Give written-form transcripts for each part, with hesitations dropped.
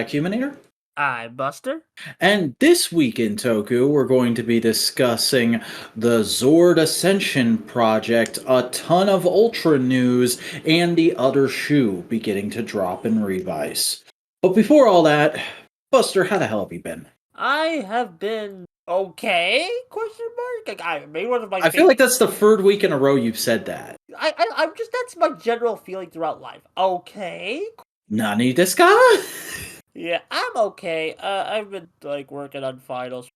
Acuminator. I'm Buster. And this week in Toku, we're going to be discussing the Zord Ascension project, a ton of Ultra news, and the other shoe beginning to drop in Revice. But before all that, Buster, how the hell have you been? I have been okay? Question mark. Maybe one of my. I feel like that's the third week in a row you've said that. I'm just that's my general feeling throughout life. Okay. Nani desu ka? Yeah, I'm okay. I've been working on finals.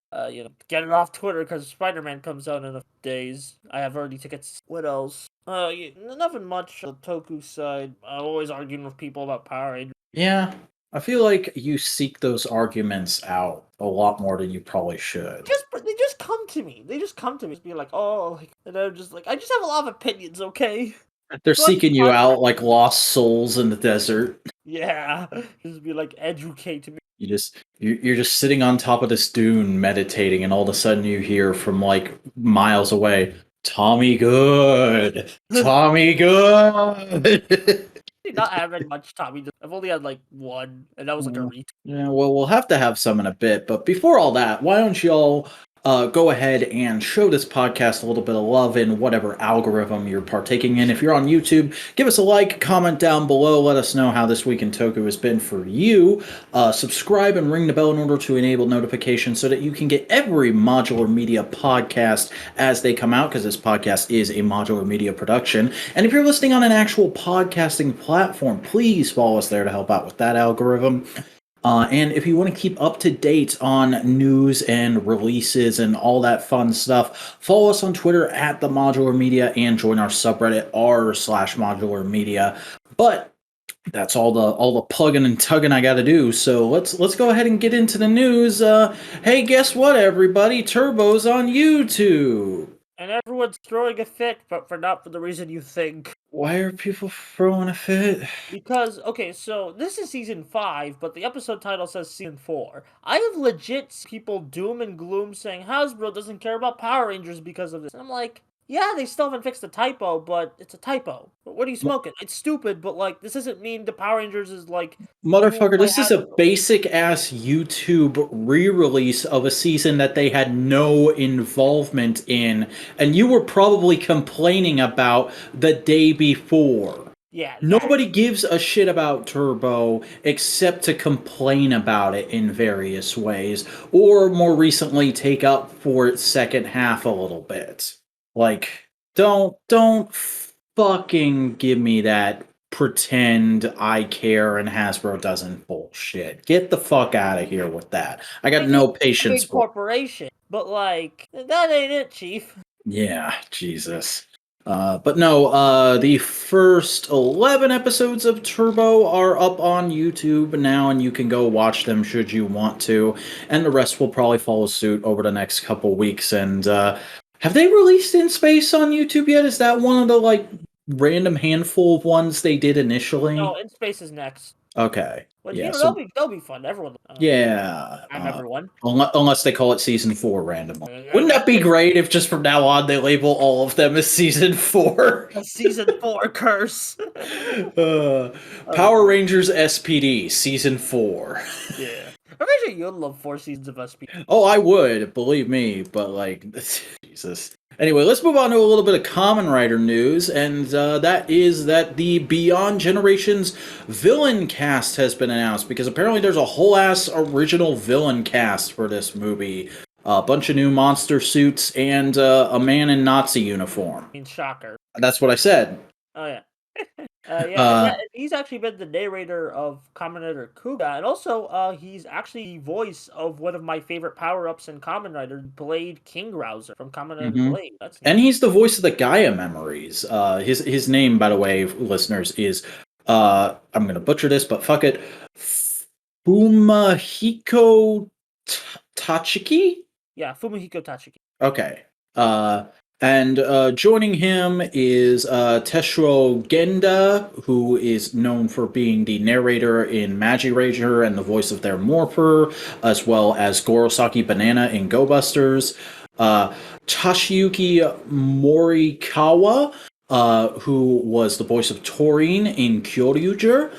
Getting off Twitter because Spider-Man comes out in a few days. I have early tickets. What else? Nothing much on the Toku side. I'm always arguing with people about Power Rangers. Yeah, I feel like you seek those arguments out a lot more than you probably should. They just come to me. They just come to me. Just be like, and I'm just like, I just have a lot of opinions. Okay. They're seeking you out like lost souls in the desert. Yeah, just be like, educate me. You're just sitting on top of this dune meditating, and all of a sudden you hear from like miles away, "Tommy Good, Tommy Good." Not having much Tommy. I've only had like one, and that was like a retweet. Yeah, well, we'll have to have some in a bit. But before all that, why don't y'all go ahead and show this podcast a little bit of love in whatever algorithm you're partaking in. If you're on YouTube, give us a like, comment down below, let us know how this week in Toku has been for you. Subscribe and ring the bell in order to enable notifications so that you can get every Modular Media podcast as they come out, because this podcast is a Modular Media production. And if you're listening on an actual podcasting platform, please follow us there to help out with that algorithm. And if you want to keep up to date on news and releases and all that fun stuff, follow us on Twitter at the Modular Media and join our subreddit r/Modular Media. But that's all the plugging and tugging I got to do. So let's go ahead and get into the news. Hey, guess what, everybody? Turbo's on YouTube. And everyone's throwing a fit, but not for the reason you think. Why are people throwing a fit? Because, okay, so this is season 5, but the episode title says season 4. I have legit people doom and gloom saying Hasbro doesn't care about Power Rangers because of this. And I'm like, yeah, they still haven't fixed the typo, but it's a typo. But what are you smoking? It's stupid, but this doesn't mean the Power Rangers is Motherfucker, this is a basic-ass YouTube re-release of a season that they had no involvement in, and you were probably complaining about the day before. Yeah. Nobody gives a shit about Turbo except to complain about it in various ways, or more recently take up for its second half a little bit. Don't fucking give me that pretend I care and Hasbro doesn't bullshit. Get the fuck out of here with that. I got no patience for corporation, but that ain't it, Chief. Yeah, Jesus. But no, the first 11 episodes of Turbo are up on YouTube now, and you can go watch them should you want to, and the rest will probably follow suit over the next couple weeks. And have they released In Space on YouTube yet? Is that one of the random handful of ones they did initially? No, In Space is next. Okay. Well, yeah, they'll be fun. Everyone. Yeah. I'm everyone. Unless they call it Season 4 randomly. Wouldn't that be great if just from now on they label all of them as Season 4? A Season 4 curse. Power Rangers SPD, Season 4. Yeah. I'm sure you'd love 4 seasons of SPD. Oh, I would, believe me, but Jesus. Anyway, let's move on to a little bit of Kamen Rider news, and that is that the Beyond Generations villain cast has been announced, because apparently there's a whole-ass original villain cast for this movie. A bunch of new monster suits, and a man in Nazi uniform. Shocker. That's what I said. Oh, yeah. He's actually been the narrator of Kamen Rider Kuga, and also he's actually the voice of one of my favorite power-ups in Kamen Rider, Blade King Rouser from Kamen Rider Blade. And he's the voice of the Gaia Memories. His name, by the way, listeners, is I'm gonna butcher this, but fuck it, Fumihiko Tachiki? Yeah, Fumihiko Tachiki. Okay. And joining him is Teshiro Genda, who is known for being the narrator in Magi Ranger and the voice of their Morpher, as well as Gorosaki Banana in Go Busters. Toshiyuki Morikawa, who was the voice of Torin in Kyoryuger,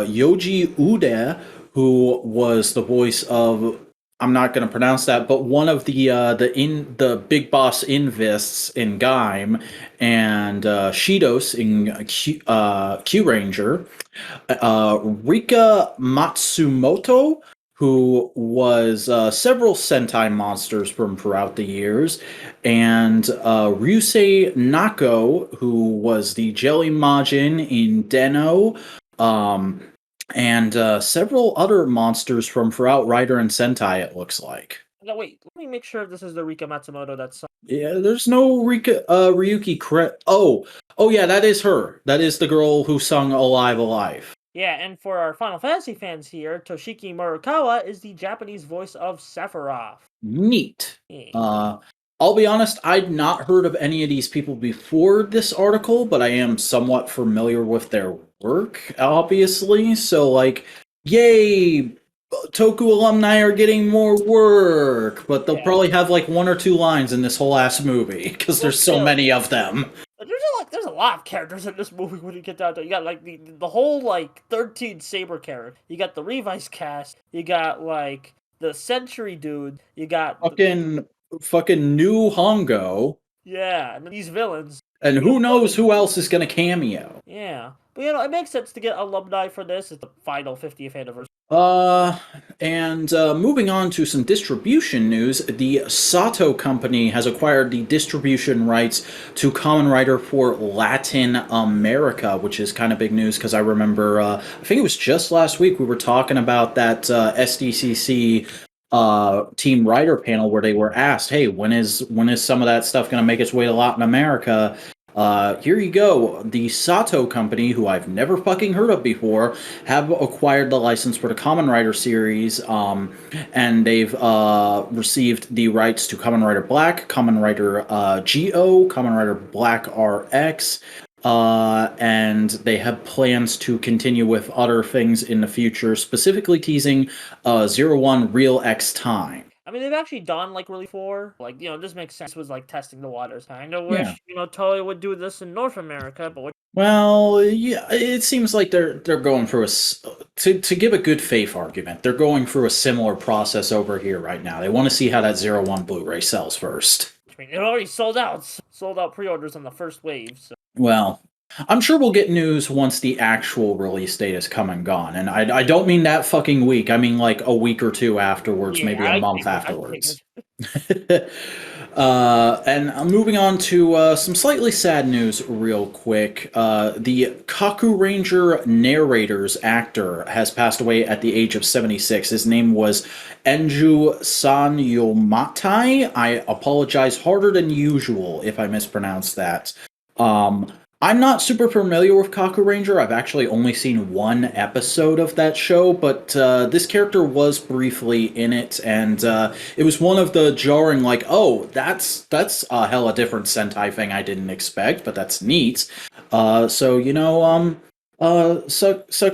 Yoji Ude, who was the voice of, I'm not going to pronounce that, but one of the big boss Invists in Gaim, and Shidos in Q Ranger, Rika Matsumoto, who was several Sentai monsters from throughout the years, and Ryusei Nako, who was the Jelly Majin in Den-O, and several other monsters from throughout Rider and Sentai, it looks like. No, wait. Let me make sure this is the Rika Matsumoto that's. Yeah, there's no Ryuki Oh yeah, that is her. That is the girl who sung Alive Alive. Yeah, and for our Final Fantasy fans here, Toshiki Murakawa is the Japanese voice of Sephiroth. Neat. Yeah. I'll be honest, I'd not heard of any of these people before this article, but I am somewhat familiar with their work, obviously. So, like, yay! Toku alumni are getting more work, but they'll probably have like one or two lines in this whole ass movie because there's so many of them. There's a lot of characters in this movie when you get down to it. You got like the whole like 13 Saber character. You got the Revice cast. You got like the Century dude. You got fucking new Hongo. Yeah, and these villains. And who knows who else is gonna cameo? Yeah, but it makes sense to get alumni for this. It's the final 50th anniversary. And moving on to some distribution news, the Sato company has acquired the distribution rights to Kamen Rider for Latin America, which is kind of big news because I remember, I think it was just last week we were talking about that SDCC Team Rider panel where they were asked, hey, when is some of that stuff going to make its way to Latin America? Here you go. The Sato company, who I've never fucking heard of before, have acquired the license for the Kamen Rider series, and they've received the rights to Kamen Rider Black, Kamen Rider Go, Kamen Rider Black RX, and they have plans to continue with other things in the future, specifically teasing 01 Real X Time. I mean, they've actually done like really four. Like, this makes sense. This was like testing the waters. I know wish Toei would do this in North America, but well, yeah, it seems like they're going through to give a good faith argument. They're going through a similar process over here right now. They want to see how that 01 Blu-ray sells first. I mean, it already sold out pre-orders on the first wave. So. Well, I'm sure we'll get news once the actual release date is come and gone. And I don't mean that fucking week. I mean like a week or two afterwards, maybe a month afterwards. And moving on to some slightly sad news real quick. The Kakuranger narrator's actor has passed away at the age of 76. His name was Enjo Sanyutei. I apologize harder than usual if I mispronounced that. I'm not super familiar with Kakuranger. I've actually only seen one episode of that show, but this character was briefly in it, and it was one of the jarring, like, oh, that's a hella different Sentai thing I didn't expect, but that's neat. Sucks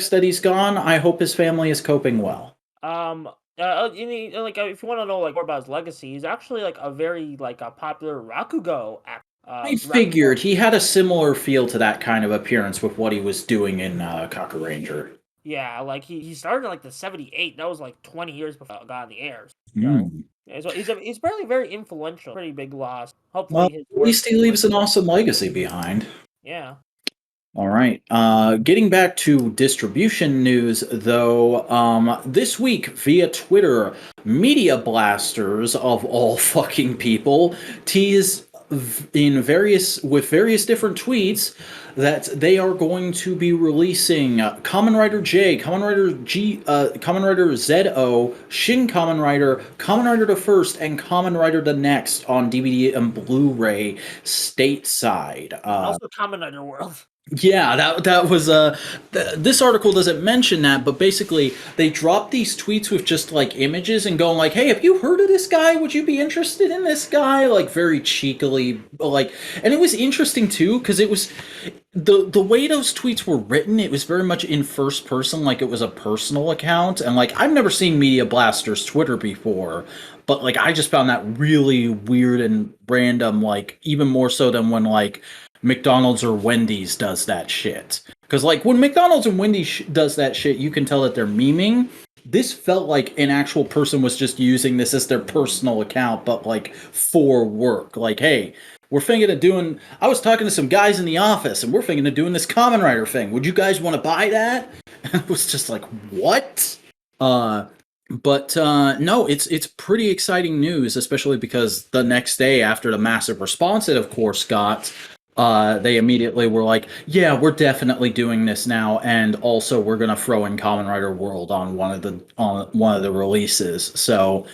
that he's gone. I hope his family is coping well. If you want to know like more about his legacy, he's actually like a very a popular Rakugo actor. I figured he had a similar feel to that kind of appearance with what he was doing in Kakuranger. Yeah, like he started in like the 78. That was like 20 years before it got on the air. So he's apparently very influential. Pretty big loss. Hopefully, at least he leaves an awesome legacy behind. Yeah. All right. Getting back to distribution news, though, this week via Twitter, Media Blasters of all fucking people teased with various different tweets that they are going to be releasing Kamen Rider J, Kamen Rider G, Kamen Rider ZO, Shin Kamen Rider the First, and Kamen Rider the Next on DVD and Blu-ray stateside. Also Kamen Rider World. Yeah, that was this article doesn't mention that, but basically they dropped these tweets with just like images and going like, "Hey, have you heard of this guy? Would you be interested in this guy?" Like very cheekily, like, and it was interesting too because it was the way those tweets were written. It was very much in first person, like it was a personal account, and like I've never seen Media Blaster's Twitter before, but like I just found that really weird and random, like even more so than when like McDonald's or Wendy's does that shit. Because like when McDonald's and Wendy's does that shit, you can tell that they're memeing. This felt like an actual person was just using this as their personal account, but like for work. Like, hey, we're thinking of doing. I was talking to some guys in the office, and we're thinking of doing this Kamen Rider thing. Would you guys want to buy that? And it was just like, what? But no, it's pretty exciting news, especially because the next day after the massive response it of course got, they immediately were like, "Yeah, we're definitely doing this now, and also we're gonna throw in Kamen Rider World on one of the releases." So,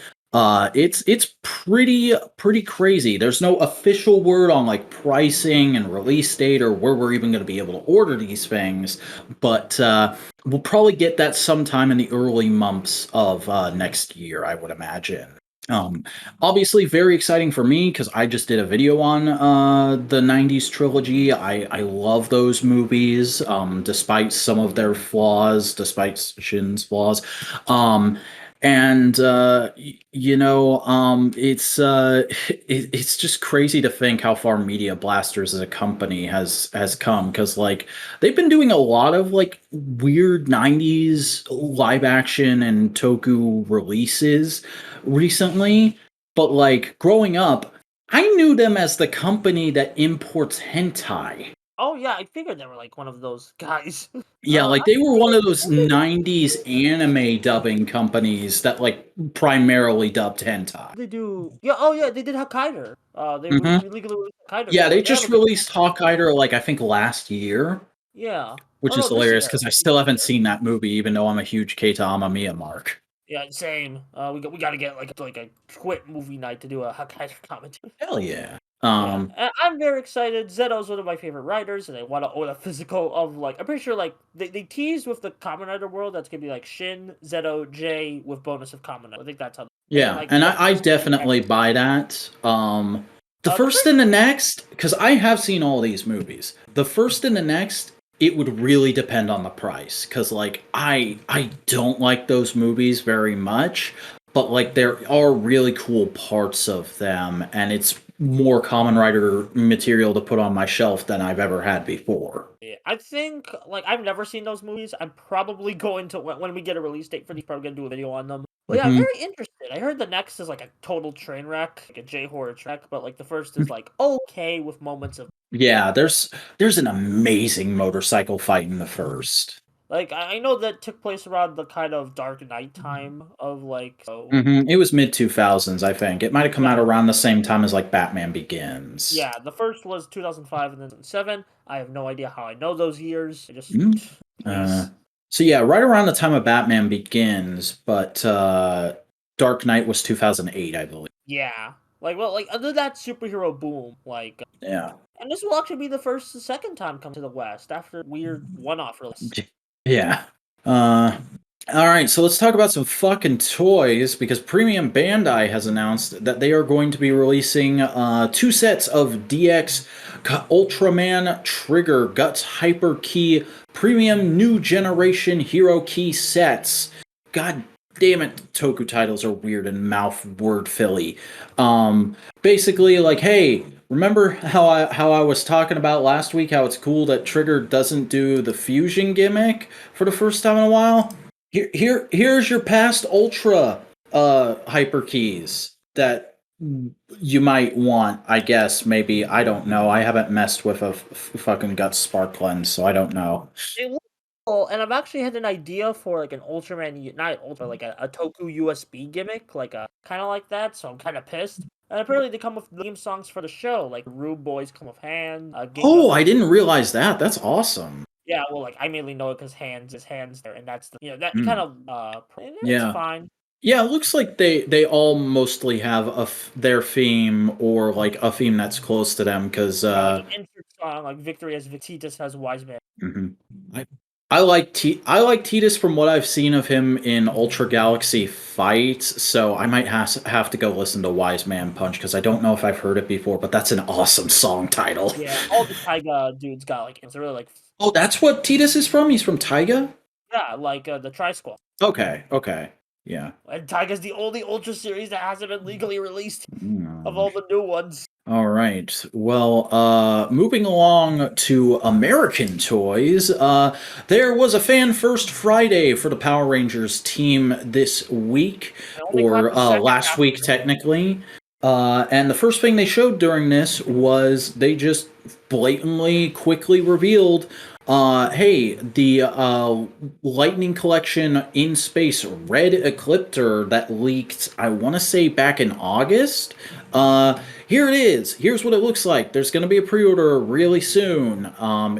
it's pretty crazy. There's no official word on like pricing and release date or where we're even gonna be able to order these things, but we'll probably get that sometime in the early months of next year, I would imagine. Um, Obviously, very exciting for me because I just did a video on the '90s trilogy. I love those movies, despite some of their flaws, despite Shin's flaws. Um, and it's just crazy to think how far Media Blasters as a company has come because like they've been doing a lot of like weird '90s live action and toku releases recently, but like growing up, I knew them as the company that imports hentai. Oh yeah, I figured they were like one of those guys. Yeah, I like they were think one of those '90s anime dubbing companies that like primarily dubbed hentai. they do. Yeah. Oh yeah, they did Hokkaido. They Hmm. legally released Hokkaido Yeah, too. they Like they have just a good. released Hawkeider like I think last year, Yeah. which Oh is no, this hilarious year. because I This still haven't year. seen that movie, even though I'm a huge Keita Amamiya mark. Yeah, same. We got to get like a TWIT movie night to do a Hokkaido commentary. Hell yeah. Yeah, I'm very excited. Zeto's one of my favorite writers, and I want to own a physical of like. I'm pretty sure like they teased with the Kamen Rider world that's gonna be like Shin, Zeto, J with bonus of Kamen Rider. I think that's how. And Yeah, like and the I first movie definitely ends. buy that. The The first first. and the next, because I have seen all these movies. The first and the next, it would really depend on the price. Because like I don't like those movies very much, but like there are really cool parts of them, and it's more Kamen Rider material to put on my shelf than I've ever had before. Yeah, I think like I've never seen those movies. I'm probably going to when we get a release date for these. Probably gonna do a video on them. But yeah, I'm Hmm. very interested. I heard the next is like a total train wreck, like a J horror track. But like the first is like okay with moments of Yeah, there's an amazing motorcycle fight in the first. like I know that took place around the kind of dark night time of like so It was mid 2000s, I think. It might have come out yeah around the same time as like Batman Begins. yeah the first was 2005 and then 7. I have no idea how I know those years. I just Mm. Uh, please so yeah, right around the time of Batman Begins, but Dark Knight was 2008, I believe. yeah like well like other that superhero boom like Yeah. and this will actually be the second time come to the West after weird one-off release. Yeah. Uh, all right, so let's talk about some fucking toys because Premium Bandai has announced that they are going to be releasing two sets of DX Ultraman Trigger Guts Hyper Key Premium New Generation Hero Key sets. God damn it, Toku titles are weird and mouth word filly. Basically, like, hey, remember how I was talking about last week? How it's cool that Trigger doesn't do the fusion gimmick for the first time in a while. Here's your past Ultra hyper keys that you might want. I guess maybe I don't know. I haven't messed with a fucking gut spark lens, so I don't know. It looks cool, and I've actually had an idea for like an Ultraman, not Ultra, like a Toku USB gimmick, like a kind of like that. So I'm kind of pissed. And apparently they come with theme songs for the show, like Rude Boys come with Hand, Ginga Oh, I comes with didn't realize that. That's awesome. yeah. Well, like I mainly know it because Hands there, and that's the that kind Mm, of it's yeah. fine. Yeah, it looks like they all mostly have their theme or like a theme that's close to them because Yeah, like an insert song like Victory as Titus has Wise Man. Mm-hmm. I like Titus from what I've seen of him in Ultra Galaxy fights, so I might have to go listen to Wise Man Punch because I don't know if I've heard it before, but that's an awesome song title. Yeah, all the Taiga dudes got like they're really like. Oh, that's what Titus is from? He's from Taiga? Yeah, like the Tri-Squad. Okay, yeah. And Taiga's the only Ultra series that hasn't been legally released of all the new ones. All right. Well, moving along to American toys, there was a Fan First Friday for the Power Rangers team this week, or last week technically. And the first thing they showed during this was they just blatantly, quickly revealed, hey, the Lightning Collection in Space Red Ecliptor that leaked, I want to say back in August. Here it is. Here's what it looks like. There's going to be a pre-order really soon.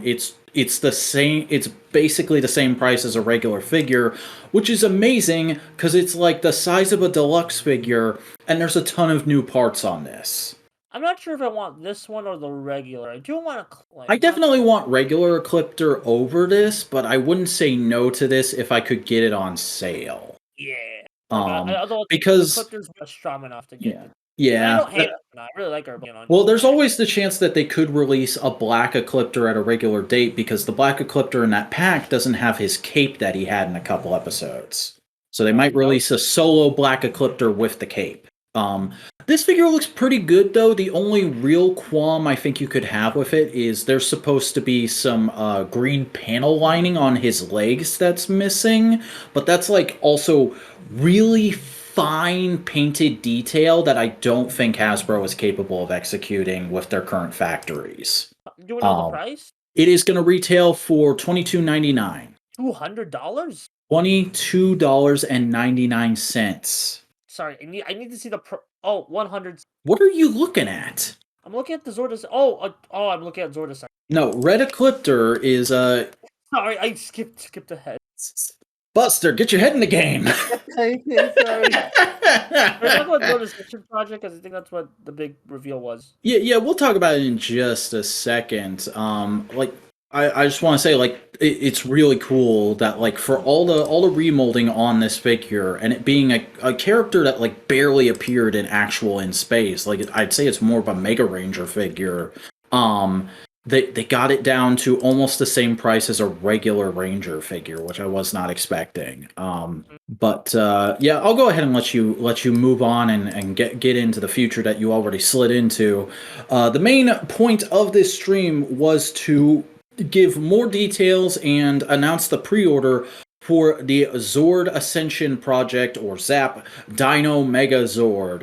It's the same. It's basically the same price as a regular figure, which is amazing because it's like the size of a deluxe figure, and there's a ton of new parts on this. I'm not sure if I want this one or the regular. I do want to. I definitely want regular Ecliptor over this, but I wouldn't say no to this if I could get it on sale. Yeah. Because Ecliptor's strong enough to get it. Yeah. I don't hate it. I really like her. Well, there's always the chance that they could release a Black Ecliptor at a regular date because the Black Ecliptor in that pack doesn't have his cape that he had in a couple episodes. So they might release a solo Black Ecliptor with the cape. This figure looks pretty good, though. The only real qualm I think you could have with it is there's supposed to be some green panel lining on his legs that's missing, but that's like also really fine painted detail that I don't think Hasbro is capable of executing with their current factories. Do we know the price? It is going to retail for $22.99. $200? $22.99. Sorry, I need to see the 100. What are you looking at? I'm looking at the Zord. I'm looking at Zord. No, Red Ecliptor is Sorry, I skipped ahead. Buster, get your head in the game. Sorry. We're talking about the Ascension project because I think that's what the big reveal was. Yeah, we'll talk about it in just a second. I just want to say, like, it's really cool that, like, for all the remolding on this figure and it being a character that, like, barely appeared in space, like, I'd say it's more of a Mega Ranger figure. They got it down to almost the same price as a regular Ranger figure, which I was not expecting. But I'll go ahead and let you move on and get into the future that you already slid into. The main point of this stream was to give more details and announce the pre-order for the Zord Ascension project, or ZAP, Dino Megazord.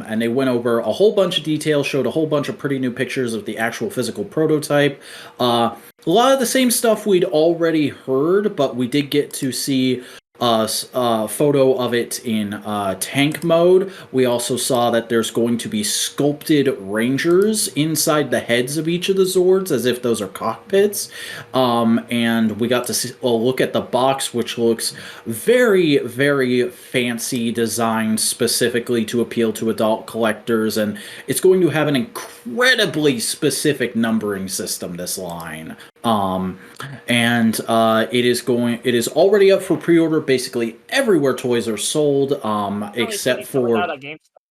And they went over a whole bunch of details, showed a whole bunch of pretty new pictures of the actual physical prototype. A lot of the same stuff we'd already heard, but we did get to see a photo of it in tank mode. We also saw that there's going to be sculpted Rangers inside the heads of each of the Zords, as if those are cockpits. And we got to see a look at the box, which looks very, very fancy, designed specifically to appeal to adult collectors, and it's going to have an incredibly specific numbering system, this line. It is already up for pre-order basically everywhere toys are sold, except for...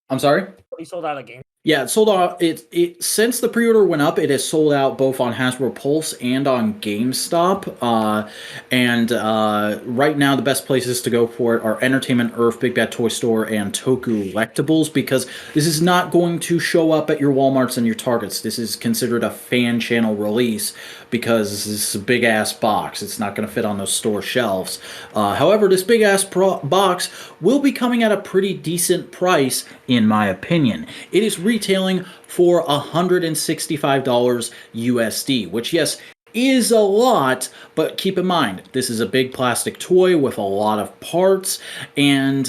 I'm sorry? He sold out of games. Yeah, it sold out. It since the pre-order went up, it has sold out both on Hasbro Pulse and on GameStop. Right now, the best places to go for it are Entertainment Earth, Big Bad Toy Store, and Toku Electables, because this is not going to show up at your Walmarts and your Targets. This is considered a fan channel release because this is a big-ass box. It's not going to fit on those store shelves. However, this big-ass box will be coming at a pretty decent price, in my opinion. It is retailing for $165 USD, which, yes, is a lot, but keep in mind, this is a big plastic toy with a lot of parts, and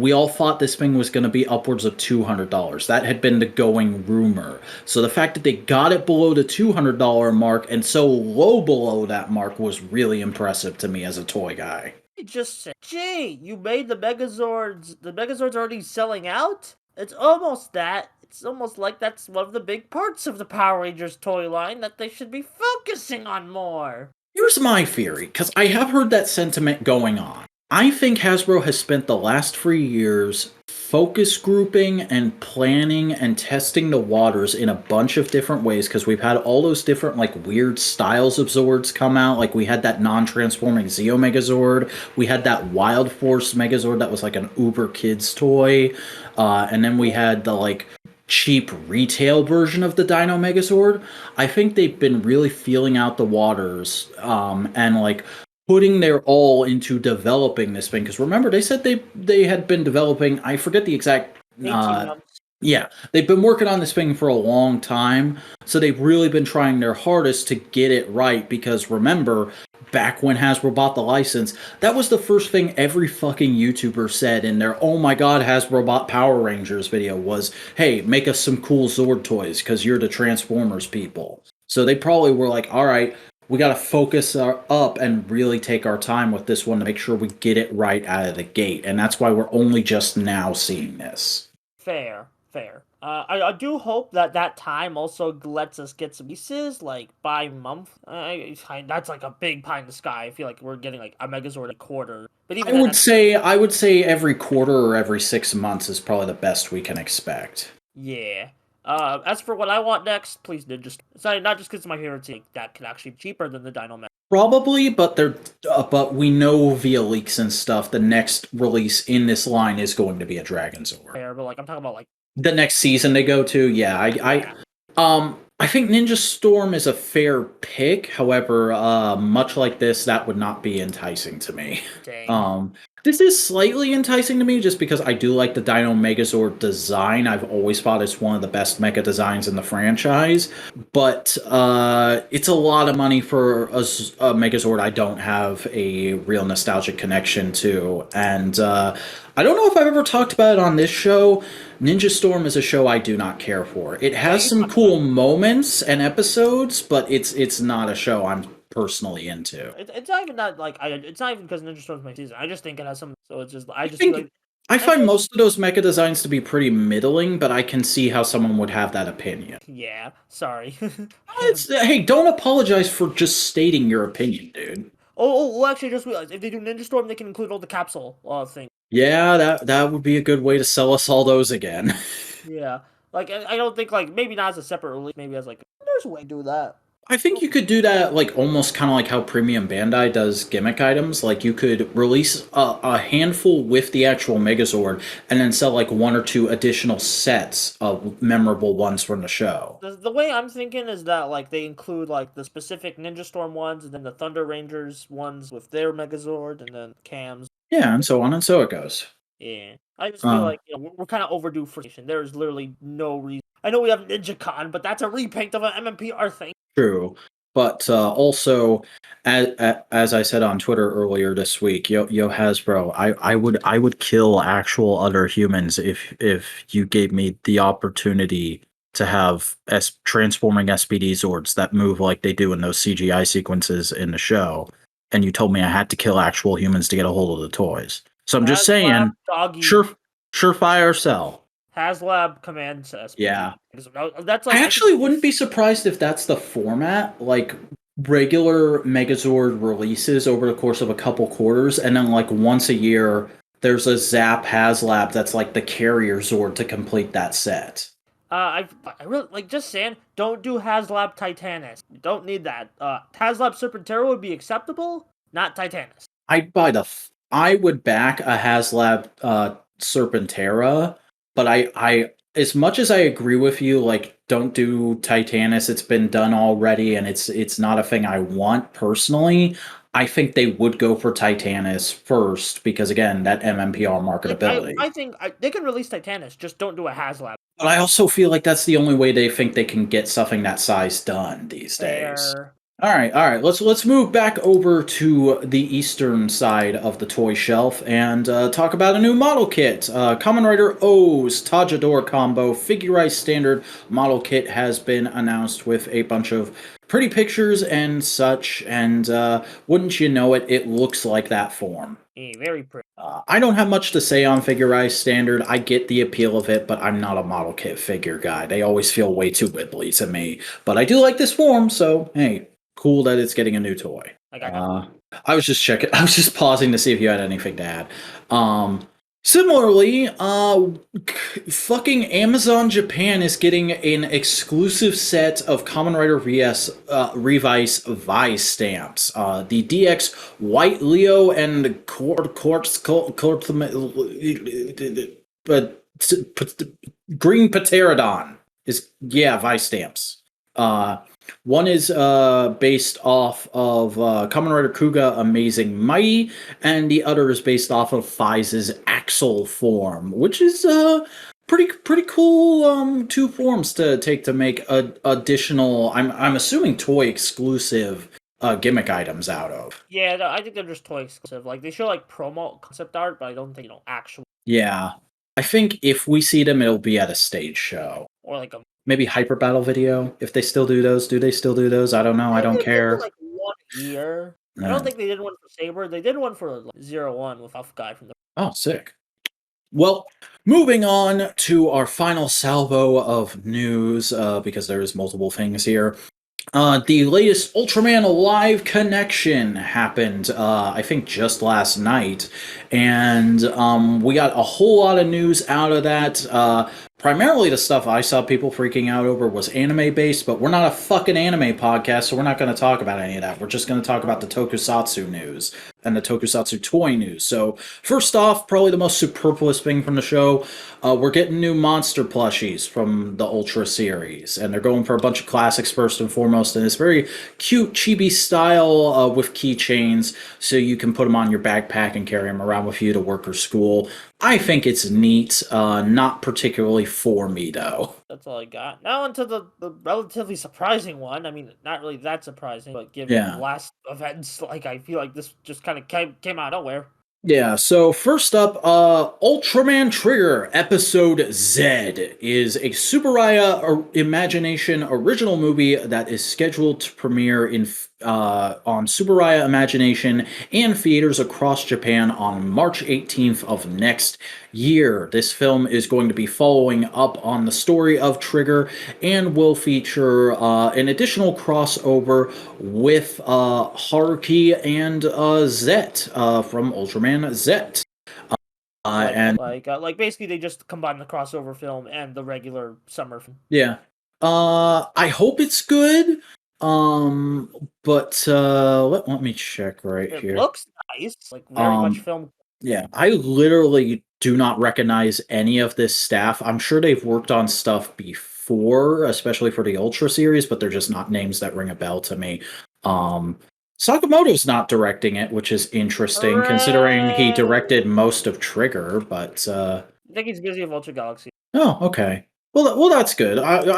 we all thought this thing was going to be upwards of $200. That had been the going rumor. So the fact that they got it below the $200 mark and so low below that mark was really impressive to me as a toy guy. It just said, gee, you made the Megazords. The Megazords already selling out? It's almost that. It's almost like that's one of the big parts of the Power Rangers toy line that they should be focusing on more. Here's my theory, because I have heard that sentiment going on. I think Hasbro has spent the last 3 years focus grouping and planning and testing the waters in a bunch of different ways, because we've had all those different like weird styles of Zords come out. Like we had that non-transforming Zeo Megazord, we had that Wild Force Megazord that was like an Uber Kids toy, and then we had the like cheap retail version of the Dino Megazord. I think they've been really feeling out the waters, and like putting their all into developing this thing. Because remember, they said they had been developing. I forget the exact. 18 months. Yeah, they've been working on this thing for a long time, so they've really been trying their hardest to get it right. Because remember, back when Hasbro bought the license, that was the first thing every fucking YouTuber said in their "Oh my god, Hasbro bought Power Rangers" video was, "Hey, make us some cool Zord toys because you're the Transformers people." So they probably were like, "All right, we got to focus up and really take our time with this one to make sure we get it right out of the gate," and that's why we're only just now seeing this. Fair. I do hope that time also lets us get some pieces, like, by month. That's like a big pie in the sky. I feel like we're getting, like, a Megazord a quarter. But even I would say every quarter or every 6 months is probably the best we can expect. Yeah. As for what I want next, please Ninja Storm. It's not just because it's my favorite team. That could actually be cheaper than the Dino Meg. Probably, but we know via leaks and stuff, the next release in this line is going to be a Dragon Zord. Fair, but, like, I'm talking about, like, The next season they go to, yeah. I think Ninja Storm is a fair pick. However, much like this, that would not be enticing to me. dang. This is slightly enticing to me just because I do like the Dino Megazord design. I've always thought it's one of the best mecha designs in the franchise. But it's a lot of money for a Megazord I don't have a real nostalgic connection to. And I don't know if I've ever talked about it on this show. Ninja Storm is a show I do not care for. It has some cool moments and episodes, but it's not a show I'm personally into. It's not even that, like, it's not even because Ninja Storm's my season. I just think it has some. So it's just I just think- feel like I find most of those mecha designs to be pretty middling, but I can see how someone would have that opinion. yeah. Sorry. Hey, don't apologize for just stating your opinion, dude. Well, actually, I just realized if they do Ninja Storm, they can include all the capsule thing. Yeah, that would be a good way to sell us all those again. Yeah. Like, I don't think, like, maybe not as a separate release. Maybe as, like, there's a way to do that. I think you could do that, like, almost kind of like how Premium Bandai does gimmick items. Like, you could release a handful with the actual Megazord, and then sell, like, 1 or 2 additional sets of memorable ones from the show. The way I'm thinking is that, like, they include, like, the specific Ninja Storm ones, and then the Thunder Rangers ones with their Megazord, and then Cam's. Yeah, and so on and so it goes. Yeah. I just feel like, we're kind of overdue for station. There's literally no reason. I know we have NinjaCon, but that's a repaint of an MMPR thing. True. But also, as I said on Twitter earlier this week, yo Hasbro, I would kill actual other humans if you gave me the opportunity to have transforming SPD Zords that move like they do in those CGI sequences in the show, and you told me I had to kill actual humans to get a hold of the toys. So I'm just saying, surefire sell. HasLab command says. Yeah. That's like, I actually wouldn't be surprised if that's the format, like regular Megazord releases over the course of a couple quarters, and then like once a year, there's a Zap HasLab that's like the carrier Zord to complete that set. I really, like, just saying, don't do HasLab Titanus. You don't need that. HasLab Serpentera would be acceptable, not Titanus. I would back a HasLab Serpentera, but I as much as I agree with you, like, don't do Titanus, it's been done already, and it's not a thing I want personally. I think they would go for Titanus first, because again, that MMPR marketability. I think they can release Titanus, just don't do a HasLab. But I also feel like that's the only way they think they can get something that size done these days. All right. Let's move back over to the eastern side of the toy shelf and talk about a new model kit. Kamen Rider O's TaJaDor combo figurized standard model kit has been announced with a bunch of pretty pictures and such, and wouldn't you know it, it looks like that form. Very pretty. I don't have much to say on Figure Standard. I get the appeal of it, but I'm not a model kit figure guy. They always feel way too wibbly to me. But I do like this form, so hey, cool that it's getting a new toy. I was just checking. I was just pausing to see if you had anything to add. Similarly, fucking Amazon Japan is getting an exclusive set of Kamen Rider Revice ViStamps. The DX White Leo and Green Pterodon is, yeah, ViStamps. One is based off of Kamen Rider Kuga Amazing Mighty, and the other is based off of Fize's Axel form, which is pretty cool two forms to take to make additional, I'm assuming toy exclusive gimmick items out of. Yeah, no, I think they're just toy exclusive. Like, they show like promo concept art, but I don't think actual. Yeah, I think if we see them, it'll be at a stage show Or like a maybe Hyper Battle video, if they still do those. Do they still do those? I don't know. I don't care. Like 1 year. I don't think they did one for Saber. They did one for like, 01 with Alpha Guy from the. Oh, sick. Well, moving on to our final salvo of news, because there's multiple things here. The latest Ultraman Live Connection happened, I think, just last night, and we got a whole lot of news out of that. Primarily the stuff I saw people freaking out over was anime-based, but we're not a fucking anime podcast, so we're not going to talk about any of that. We're just going to talk about the Tokusatsu news and the Tokusatsu toy news. So, first off, probably the most superfluous thing from the show, we're getting new monster plushies from the Ultra series, and they're going for a bunch of classics first and foremost, and it's very cute chibi style with keychains, so you can put them on your backpack and carry them around with you to work or school. I think it's neat, not particularly for me, though. That's all I got. Now onto the relatively surprising one. I mean, not really that surprising, but given last events, like, I feel like this just kind of came out of nowhere. Yeah, so first up, Ultraman Trigger Episode Z is a Tsuburaya Imagination original movie that is scheduled to premiere on Tsuburaya Imagination and theaters across Japan on March 18th of next year. This film is going to be following up on the story of Trigger and will feature an additional crossover with Haruki and Zet from Ultraman Zet. Like basically they just combine the crossover film and the regular summer film. Yeah. I hope it's good. But let me check here. It looks nice, like very much film. Yeah, I literally do not recognize any of this staff. I'm sure they've worked on stuff before, especially for the Ultra series, but they're just not names that ring a bell to me. Sakamoto's not directing it, which is interesting considering he directed most of Trigger, but I think he's busy with Ultra Galaxy. Oh, okay. Well, that's good. I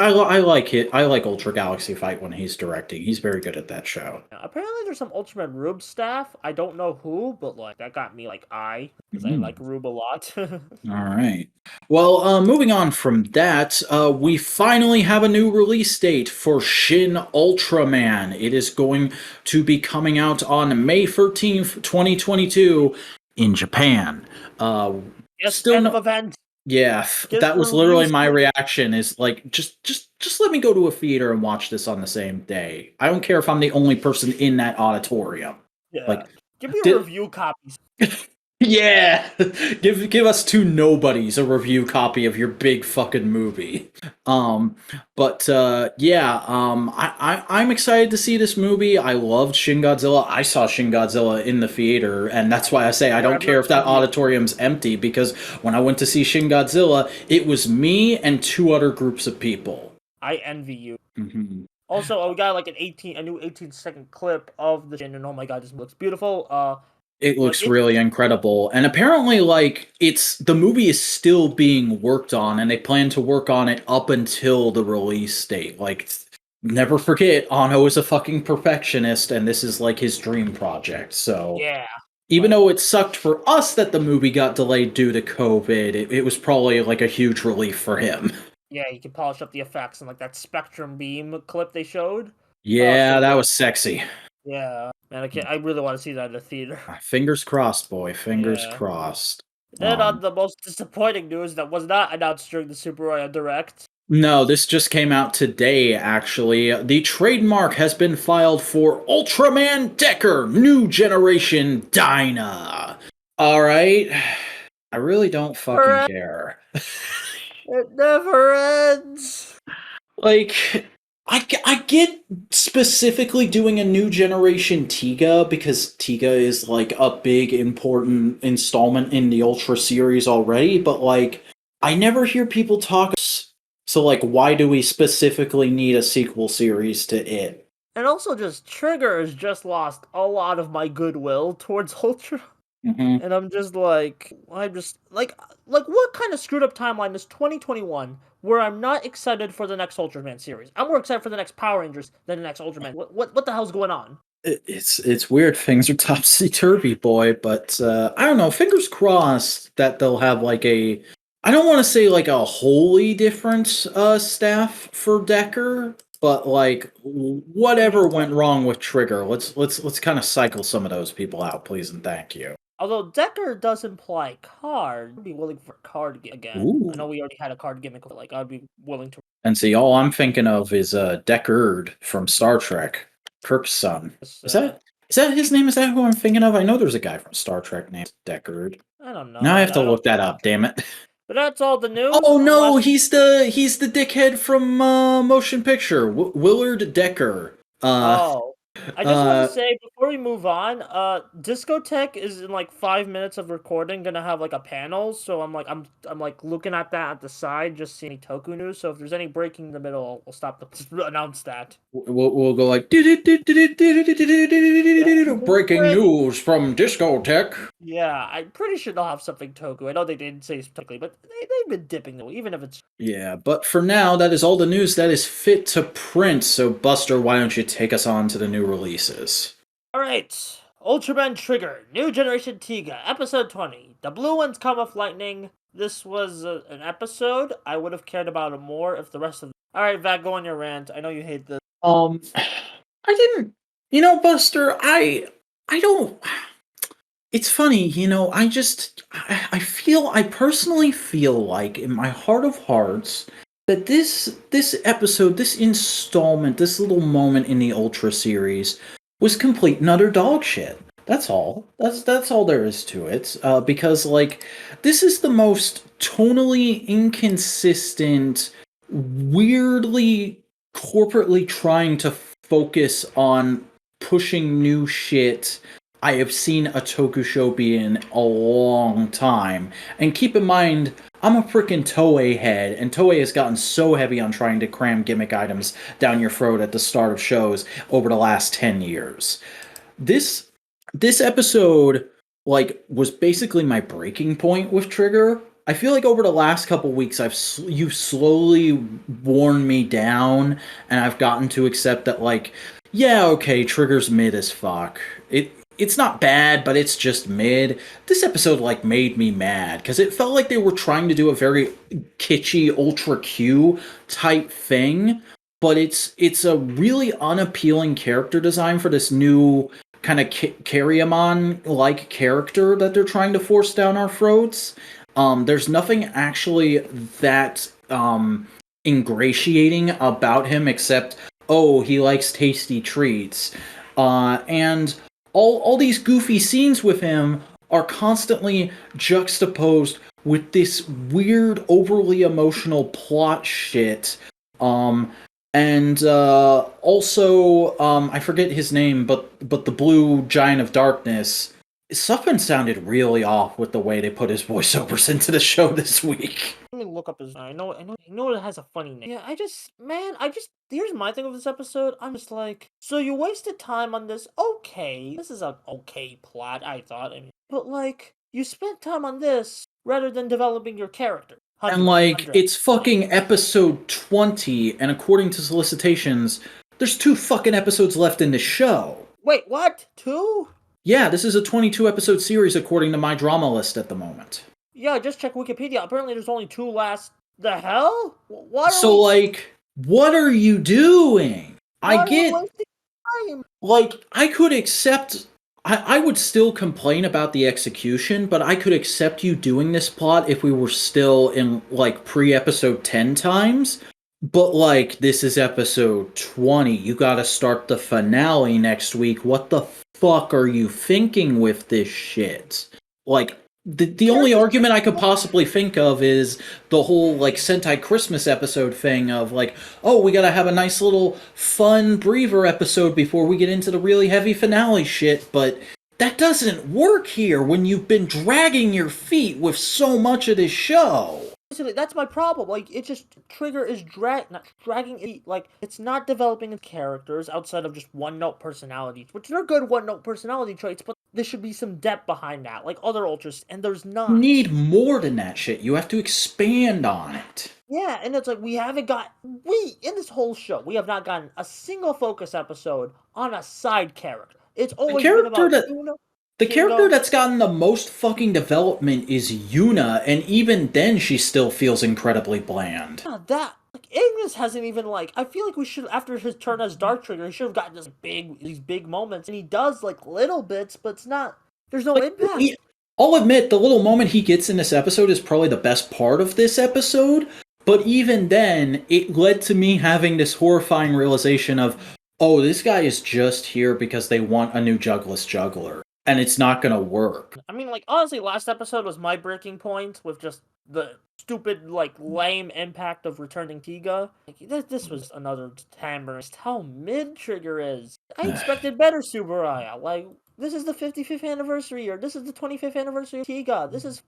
like it. I like Ultra Galaxy Fight when he's directing. He's very good at that show. Yeah, apparently, there's some Ultraman Rube staff. I don't know who, but like that got me like because I like Rube a lot. All right. Well, moving on from that, we finally have a new release date for Shin Ultraman. It is going to be coming out on May 13th, 2022 in Japan. Still end of event. Yeah, that was literally my reaction, is like, just let me go to a theater and watch this on the same day. I don't care if I'm the only person in that auditorium. Yeah. Like, give me a review copy. Yeah, give us two nobodies a review copy of your big fucking movie. I'm excited to see this movie. I loved Shin Godzilla. I saw Shin Godzilla in the theater, and that's why I say I don't care if that auditorium's empty, because when I went to see Shin Godzilla, it was me and two other groups of people. I envy you. Mm-hmm. Also, we got like a new 18-second clip of the Shin, and oh my god, this looks beautiful. It looks really incredible. And apparently, like, the movie is still being worked on, and they plan to work on it up until the release date. Like, never forget, Anno is a fucking perfectionist, and this is, like, his dream project. So, yeah. Even though it sucked for us that the movie got delayed due to COVID, it was probably, like, a huge relief for him. Yeah, you can polish up the effects and, like, that Spectrum Beam clip they showed. Yeah, that was sexy. Yeah, man, I really want to see that in the theater. Fingers crossed, boy. Fingers Yeah. crossed. Then on the most disappointing news that was not announced during the Super Royal Direct. No, this just came out today, actually. The trademark has been filed for Ultraman Decker New Generation Dyna. Alright. I really don't fucking care. It never ends. Like, I get specifically doing a new generation Tiga because Tiga is like a big important installment in the Ultra series already, but like I never hear people talk, so like why do we specifically need a sequel series to it? And also just Trigger has just lost a lot of my goodwill towards Ultra. Mm-hmm. And I'm just like what kind of screwed up timeline is 2021 where I'm not excited for the next Ultraman series? I'm more excited for the next Power Rangers than the next Ultraman. What the hell's going on? It's weird. Things are topsy turvy, boy. But I don't know. Fingers crossed that they'll have like a. I don't want to say like a wholly different staff for Decker, but like whatever went wrong with Trigger, let's kind of cycle some of those people out, please and thank you. Although Decker does imply card, I'd be willing for card again. Ooh. I know we already had a card gimmick, but like I'd be willing to. And see, all I'm thinking of is Deckard from Star Trek, Kirk's son. Is that his name? Is that who I'm thinking of? I know there's a guy from Star Trek named Deckard. I don't know. Now I have to look that up. Damn it. But that's all the news. Oh no, he's the dickhead from Motion Picture, Willard Decker. I just want to say before we move on, Discotech is in like 5 minutes of recording gonna have like a panel, so I'm like looking at that at the side, just seeing Toku news. So if there's any breaking in the middle, I'll stop to announce that. We'll go like breaking news from Discotech. Yeah, I'm pretty sure they'll have something Toku. I know they didn't say specifically, but they've been dipping though, even if it's. Yeah, but for now, that is all the news that is fit to print. So Buster, why don't you take us on to the new releases? Alright, Ultraman Trigger, New Generation Tiga, Episode 20. The blue ones come with lightning. This was an episode. I would have cared about it more if the rest of. Alright, Vat, go on your rant. I know you hate this. I didn't. Buster, I don't. It's funny, I personally feel like in my heart of hearts that this episode, this installment, this little moment in the Ultra series was complete and utter dog shit. That's all. That's all there is to it. Because like this is the most tonally inconsistent, weirdly corporately trying to focus on pushing new shit I have seen a Toku show be in a long time. And keep in mind, I'm a freaking Toei head, and Toei has gotten so heavy on trying to cram gimmick items down your throat at the start of shows over the last 10 years. This episode, like, was basically my breaking point with Trigger. I feel like over the last couple weeks, you've slowly worn me down, and I've gotten to accept that, like, yeah, okay, Trigger's mid as fuck. It's not bad, but it's just mid. This episode, like, made me mad, because it felt like they were trying to do a very kitschy Ultra Q type thing, but it's a really unappealing character design for this new kind of Carryamon-like character that they're trying to force down our throats. There's nothing actually that ingratiating about him except, oh, he likes tasty treats. And all these goofy scenes with him are constantly juxtaposed with this weird, overly emotional plot shit. And also, I forget his name, but the blue giant of darkness. Something sounded really off with the way they put his voiceovers into the show this week. Let me look up his. I know it has a funny name. Yeah, here's my thing with this episode. I'm just like, so you wasted time on this. Okay, this is an okay plot. I thought, but like, you spent time on this rather than developing your character. And like, it's fucking episode 20, and according to solicitations, there's 2 fucking episodes left in the show. Wait, what? 2? Yeah, this is a 22 episode series according to my drama list at the moment. Yeah, just check Wikipedia. Apparently there's only 2 last. The hell? What are you doing? I Why are we get, wasting time? like, I could accept. I would still complain about the execution, but I could accept you doing this plot if we were still in, like, pre episode 10 times. But, like, this is episode 20. You gotta start the finale next week. What the fuck are you thinking with this shit? Like, the only argument I could possibly think of is the whole, like, Sentai Christmas episode thing of, like, oh, we gotta have a nice little fun breather episode before we get into the really heavy finale shit, but that doesn't work here when you've been dragging your feet with so much of this show. Basically, that's my problem. Like, it just Trigger is not dragging it. Like, it's not developing its characters outside of just one-note personalities, which are good one-note personality traits, but there should be some depth behind that, like other Ultras, and there's not. Need more than that shit. You have to expand on it. Yeah, and it's like we in this whole show, we have not gotten a single focus episode on a side character. It's always been about The character that's gotten the most fucking development is Yuna, and even then she still feels incredibly bland. Yeah, Ignis hasn't even I feel like we should, after his turn as Dark Trigger, he should have gotten these big moments, and he does little bits, but it's not. There's no impact. I'll admit the little moment he gets in this episode is probably the best part of this episode, but even then, it led to me having this horrifying realization of, oh, this guy is just here because they want a new Jugless Juggler. And it's not gonna work. I mean, honestly, last episode was my breaking point with just the stupid, lame impact of returning Tiga. This was another hammer. Just how mid Trigger is. I expected better, Subaraya. This is the 55th anniversary, or this is the 25th anniversary of Tiga. This is,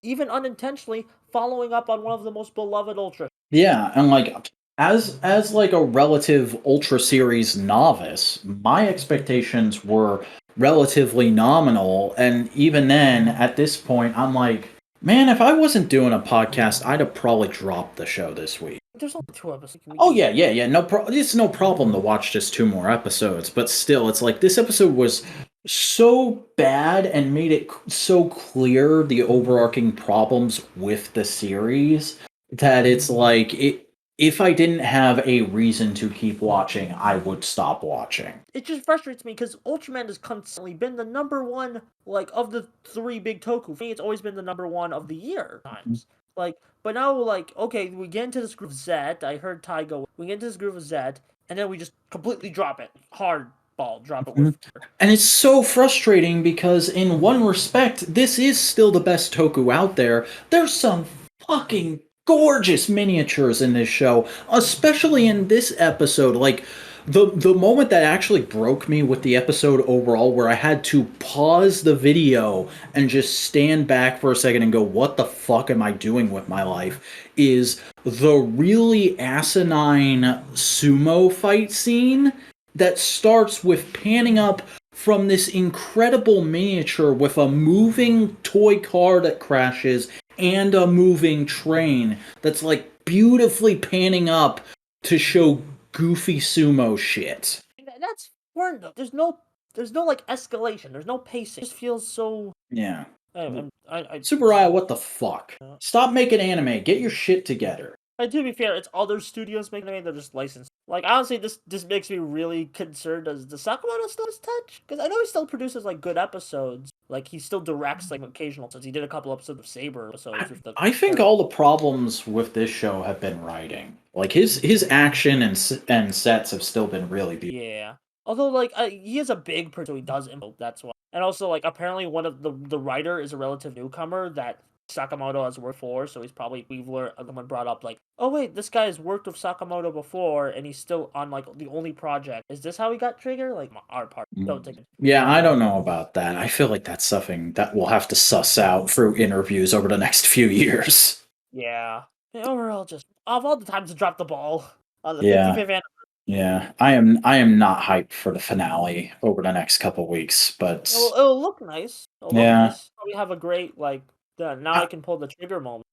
even unintentionally, following up on one of the most beloved Ultras. Yeah, and, as a relative Ultra Series novice, my expectations were relatively nominal, and even then, at this point, I'm like, man, if I wasn't doing a podcast, I'd have probably dropped the show this week. There's only 2 episodes. Oh yeah. It's no problem to watch just 2 more episodes, but still, it's like this episode was so bad and made it so clear the overarching problems with the series that it's like if I didn't have a reason to keep watching, I would stop watching. It just frustrates me because Ultraman has constantly been the number one, of the 3 big toku. For me, it's always been the number 1 of the year times. But now, okay, we get into this group of Zed. I heard Ty go, we get into this group of Zed, and then we just completely drop it. Drop it with. And it's so frustrating because, in one respect, this is still the best toku out there. There's some fucking gorgeous miniatures in this show, especially in this episode. The moment that actually broke me with the episode overall, where I had to pause the video and just stand back for a second and go, what the fuck am I doing with my life, is the really asinine sumo fight scene that starts with panning up from this incredible miniature with a moving toy car that crashes and a moving train that's beautifully panning up to show goofy sumo shit. That's fun though. There's no escalation. There's no pacing. It just feels so. Yeah. Subaraya, what the fuck? Stop making anime. Get your shit together. To be fair, it's other studios making anime. They're just licensed. Honestly, this makes me really concerned. Does the Sakamoto still his touch? Because I know he still produces good episodes. He still directs occasional. Since he did a couple episodes of Saber episodes. I think all the problems with this show have been writing. His action and sets have still been really beautiful. Yeah. Although he is a big person, so he does emote. That's why. And also apparently one of the writer is a relative newcomer that Sakamoto has worked for, so he's probably someone brought up oh wait, this guy has worked with Sakamoto before, and he's still on the only project. Is this how he got Trigger? Our part. Don't take it. Yeah, I don't know about that. I feel like that's something that we'll have to suss out through interviews over the next few years. Yeah. Overall, just of all the times to drop the ball on the 55th anniversary. Yeah, I am not hyped for the finale over the next couple weeks, but it'll look nice. We have a great now I can pull the trigger moment.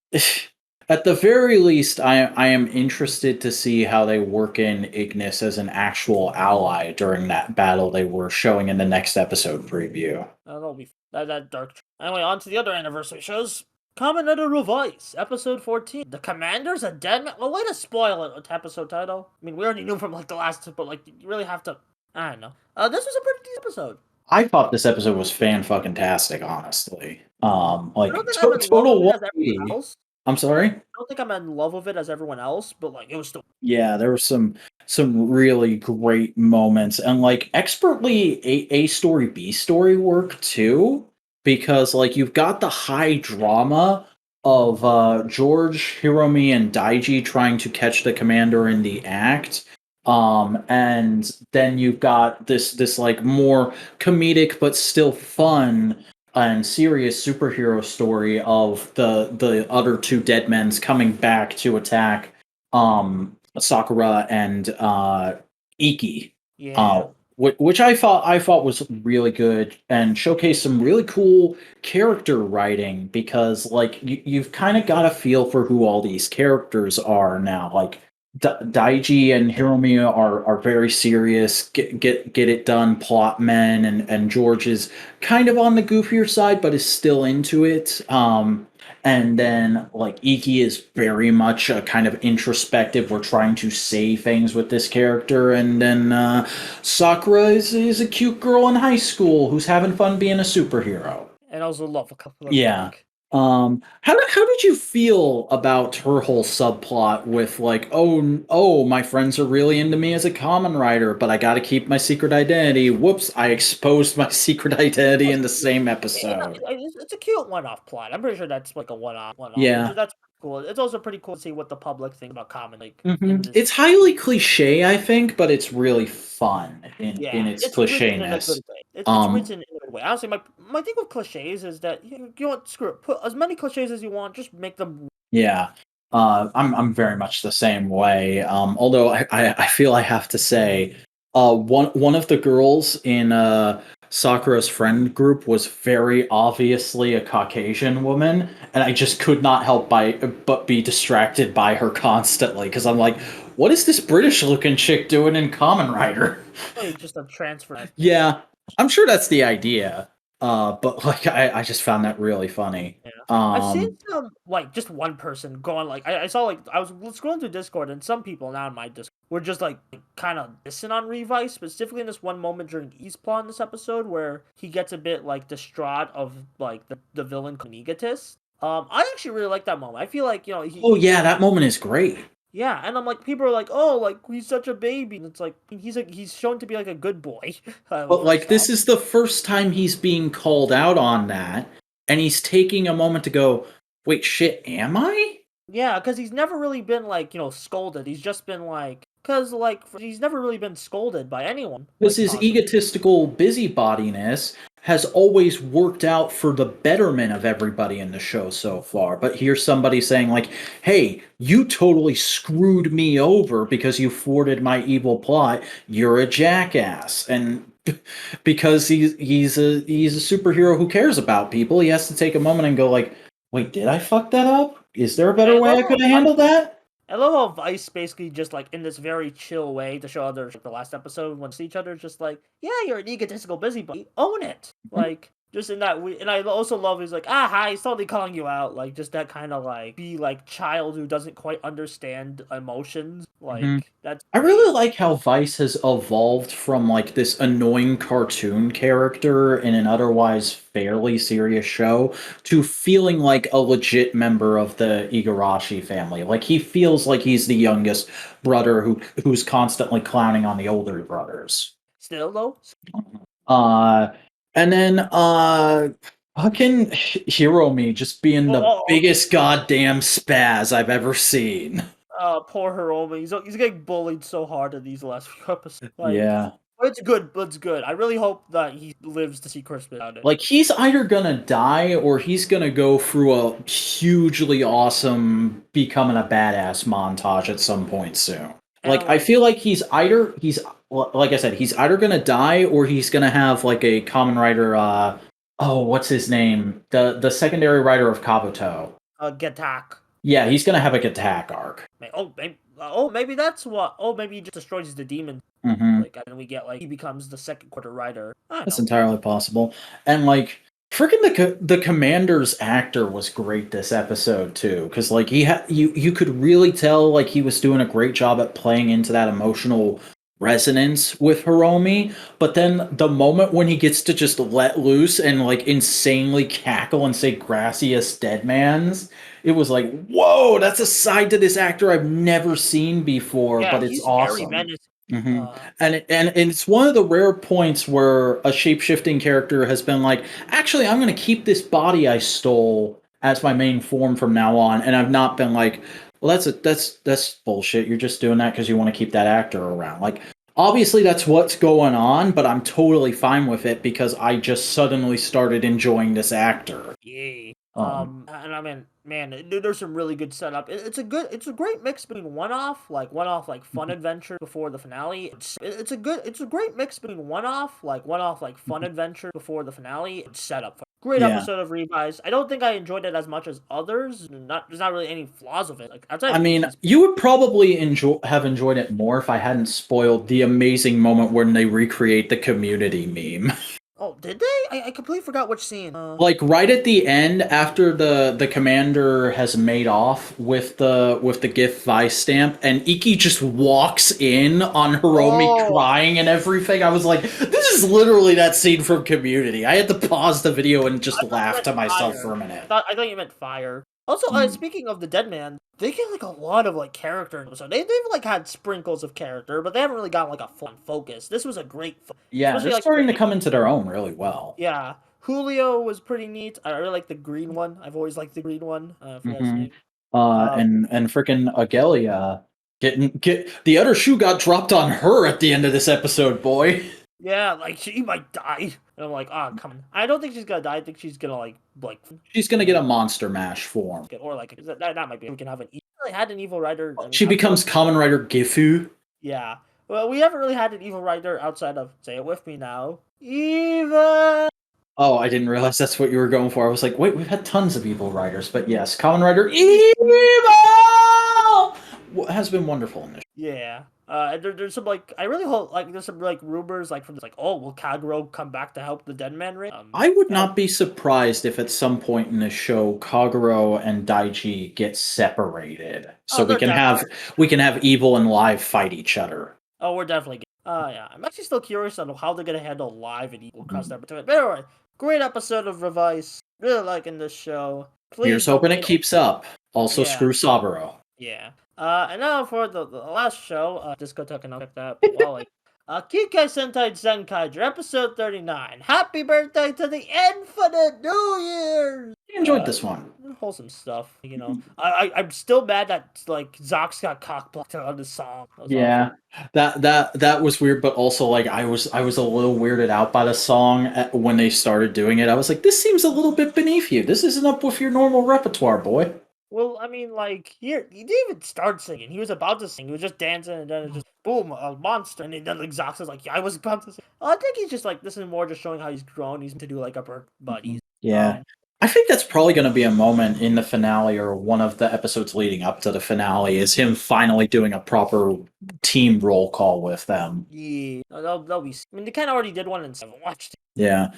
At the very least, I am interested to see how they work in Ignis as an actual ally during that battle they were showing in the next episode preview. That'll be that dark. Anyway, on to the other anniversary shows. Kamen Revice, episode 14. The commander's a dead man. Well, way to spoil it with episode title. I mean, we already knew from like the last, but like you really have to. I don't know. This was a pretty decent episode. I thought this episode was fan-fucking-tastic, honestly. I don't think I'm in love Total with it as everyone 180. else. I'm sorry? I don't think I'm in love with it as everyone else, but like it was still. Yeah, there were some really great moments and like expertly A story B story work too, because like you've got the high drama of George, Hiromi, and Daiji trying to catch the commander in the act. And then you've got this like more comedic but still fun and serious superhero story of the other two dead men's coming back to attack Sakura and Iki. Yeah. Which I thought was really good and showcased some really cool character writing because like you've kind of got a feel for who all these characters are now. Like Daiji and Hiromi are very serious, get it done plot men, and George is kind of on the goofier side but is still into it. And then like Iki is very much a kind of introspective. We're trying to say things with this character, and then Sakura is a cute girl in high school who's having fun being a superhero. And also love a couple of Yeah. How did you feel about her whole subplot with like, oh, my friends are really into me as a Kamen Rider, but I got to keep my secret identity. Whoops, I exposed my secret identity in the same episode. It's a cute one-off plot. I'm pretty sure that's like a one-off. Yeah. That's cool. It's also pretty cool to see what the public thinks about Kamen. Like in this. It's highly cliche, I think, but it's really fun in Yeah, its it's written in a clichéness. good way. It's written in a good way. Honestly, my thing with cliches is that you know what, screw it. Put as many cliches as you want. Just make them. Yeah. I'm very much the same way. Although I feel I have to say, one of the girls in Sakura's friend group was very obviously a Caucasian woman, and I just could not help but be distracted by her constantly because I'm like, what is this British looking chick doing in Kamen Rider? Really just a transfer. Yeah, I'm sure that's the idea. But like I just found that really funny. Yeah. I've seen some like just one person going like I saw like I was scrolling through Discord and some people now in my Discord were just like kind of dissing on Revice, specifically in this one moment during E's plot in this episode where he gets a bit like distraught of like the villain egotist. I actually really like that moment. I feel like Oh yeah, that moment is great. yeah, and I'm like people are like oh like he's such a baby and it's like he's shown to be like a good boy. But like this is the first time he's being called out on that, and he's taking a moment to go, "Wait, shit, am I?" Yeah, because he's never really been like scolded. He's just been like because like he's never really been scolded by anyone. Because Like, his egotistical busybodiness has always worked out for the betterment of everybody in the show so far. But here's somebody saying like, "Hey, you totally screwed me over because you thwarted my evil plot. You're a jackass." And because he's a superhero who cares about people, he has to take a moment and go like, "Wait, did I fuck that up? Is there a better way I could have handled that?" I love how Vice basically just like in this very chill way to show others like, the last episode when they see each other, just like, yeah, you're an egotistical busybody, own it. Like just in that way, and I also love he's like, hi, he's totally calling you out, like just that kind of like be like child who doesn't quite understand emotions, like that's. I really like how Vice has evolved from like this annoying cartoon character in an otherwise fairly serious show to feeling like a legit member of the Igarashi family. Like he feels like he's the youngest brother who's constantly clowning on the older brothers. Still though. Uh and then fucking Hiromi just being the biggest goddamn spaz I've ever seen. Poor Hiromi. He's getting bullied so hard in these last few episodes. Like, yeah. It's good, but it's good. I really hope that he lives to see Christmas out it. Like, he's either gonna die or he's gonna go through a hugely awesome becoming a badass montage at some point soon. Like, I feel like like I said, he's either gonna die or he's gonna have, like, a Kamen Rider, what's his name? The secondary writer of Kabuto. Gatak. Yeah, he's gonna have, like, a attack arc. Maybe that's what. Oh, maybe he just destroys the demon. Mm-hmm. Like, and we get like he becomes the second quarter rider. That's entirely possible. And like Freaking the commander's actor was great this episode too, because like he had you could really tell like he was doing a great job at playing into that emotional resonance with Hiromi. But then the moment when he gets to just let loose and like insanely cackle and say "gracias, dead man's," it was like, whoa, that's a side to this actor I've never seen before, Yeah, but it's he's very awesome. menacing. hmm and it's one of the rare points where a shape-shifting character has been like, actually, I'm going to keep this body I stole as my main form from now on, and I've not been like, well, that's bullshit. You're just doing that because you want to keep that actor around. Like, obviously, that's what's going on, but I'm totally fine with it because I just suddenly started enjoying this actor. Yeah. Um, And I mean, man, there's some really good setup. It's a great mix between one-off like fun adventure before the finale. It's a great mix between one-off like fun adventure before the finale and setup. Great yeah. episode of Revice. I don't think I enjoyed it as much as others. There's not really any flaws of it. Like outside I of mean, Ikki's. you would probably have enjoyed it more if I hadn't spoiled the amazing moment when they recreate the community meme. Oh, did they? I completely forgot which scene. Like right at the end, after the commander has made off with the GIF ViStamp, and Ikki just walks in on Hiromi Oh, crying and everything. I was like, this is literally that scene from Community. I had to pause the video and just I thought you laugh meant to myself fire. for a minute. I thought you meant fire. Also, Mm. speaking of the Dead Man, they get like a lot of like character. So they've like had sprinkles of character, but they haven't really gotten like a full focus. This was a great, Yeah, they're especially like starting to come into their own really well. yeah. Julio was pretty neat. I really like the green one. I've always liked the green one. I forgot his hmm name. Um, and freaking Agelia get the other shoe got dropped on her at the end of this episode, boy. yeah, like she might die. And I'm like, ah, come on. I don't think she's gonna die. I think she's gonna like She's gonna get a monster mash form. or like that might be. We can have an. Really had an evil rider. I mean, She becomes Kamen Rider Gifu. yeah. Well, we haven't really had an evil rider outside of say it with me now. Eva. Oh, I didn't realize that's what you were going for. I was like, wait, we've had tons of evil riders, but yes, Kamen Rider Evil has been wonderful in this. Yeah. There's some like I really hope like there's some like rumors like from this like oh will Kagero come back to help the Dead Man ring? I would Yeah. not be surprised if at some point in the show Kagero and Daiji get separated, so Oh, they're definitely. we can have Evil and Live fight each other. Oh, we're definitely. Yeah. I'm actually still curious on how they're gonna handle live and evil cross Mhm. that between. But anyway, great episode of Revice. Really liking this show. Please Here's don't hoping it hate. keeps up. Also, Yeah. screw Saburo. Yeah. And now for the last show, Discotheque and I'll check that. Well, like, Kikai Sentai Zenkaiger, episode 39. Happy birthday to the Infinite New Year's! I enjoyed this one. Wholesome stuff, you know. I'm still mad that, like, Zox got cockblocked on this song. That was Yeah, awful. that was weird, but also like I was a little weirded out by the song when they started doing it. I was like, this seems a little bit beneath you. This isn't up with your normal repertoire, boy. Well, I mean, like, here, he didn't even start singing. He was about to sing. He was just dancing, and then it just, boom, a monster. And then, like, Zox was like, yeah, I was about to sing. I think he's just, like, this is more just showing how he's grown. He's to do, like, upper buddies. Yeah. I think that's probably going to be a moment in the finale or one of the episodes leading up to the finale is him finally doing a proper team roll call with them. Yeah, that'll be. I mean, they kind of already did one in 7. Watched it. Yeah.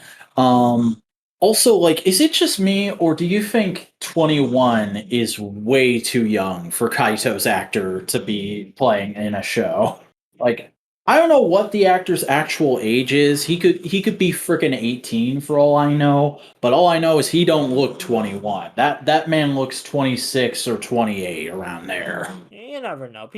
Also, like, is it just me, or do you think 21 is way too young for Kaito's actor to be playing in a show? Like, I don't know what the actor's actual age is. He could be freaking 18 for all I know, but all I know is he don't look 21. That man looks 26 or 28 around there. You never know.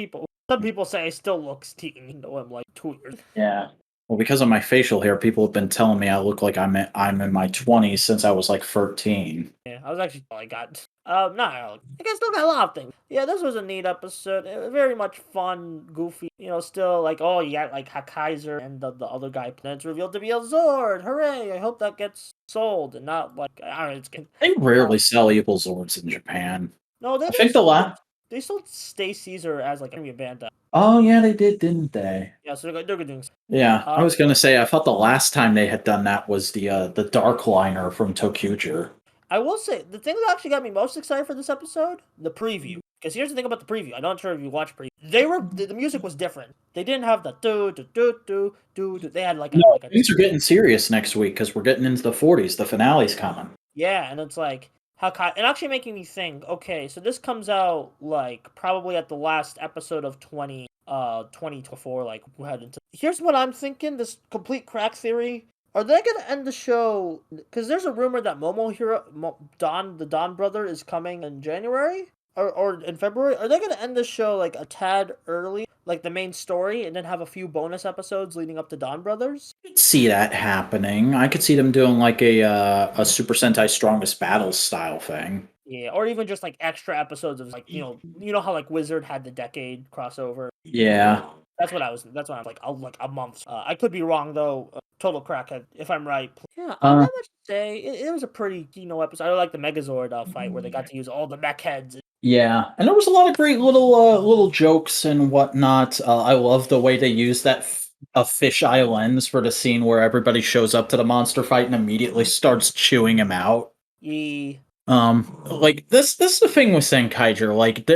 Some people say I still looks teen, though I'm like 2 years. Yeah. Well, because of my facial hair, people have been telling me I look like I'm in my 20s since I was like 13. Yeah, I was actually all I got. No, I still got a lot of things. Yeah, this was a neat episode. It was very much fun, goofy. You know, still like, oh, you got like Hakaiser and the other guy. Then it's revealed to be a Zord. Hooray! I hope that gets sold and not like I don't know. It's getting. They rarely sell Evil Zords in Japan. No, I think the last. they sold Stay Caesar as like a premium band. Oh yeah, they did, didn't they? Yeah, so they're doing. Yeah, I was gonna say I thought the last time they had done that was the Dark Liner from Tokyuger. I will say the thing that actually got me most excited for this episode, the preview. Because here's the thing about the preview. I'm not sure if you watched preview. The music was different. They didn't have the do do do do do do. They had like a things are getting serious next week because we're getting into the 40s. The finale's coming. Yeah, and it's like it actually making me think. Okay, so this comes out like probably at the last episode of 2024. Like we had into. Here's what I'm thinking. This complete crack theory. Are they gonna end the show? Because there's a rumor that the Don brother, is coming in January or in February. Are they gonna end the show like a tad early, like the main story, and then have a few bonus episodes leading up to Don Brothers? I could see that happening. I could see them doing like a Super Sentai Strongest Battles style thing. Yeah, or even just like extra episodes of like you know how like Wizard had the decade crossover. Yeah. That's what I was like a month. I could be wrong though. Total crackhead if I'm right. Yeah, I would say it was a pretty episode. I like the Megazord fight where they got to use all the mech heads. Yeah, and there was a lot of great little jokes and whatnot. I love the way they use that a fisheye lens for the scene where everybody shows up to the monster fight and immediately starts chewing him out. Yeah. Like this is the thing with Senkaiger. Like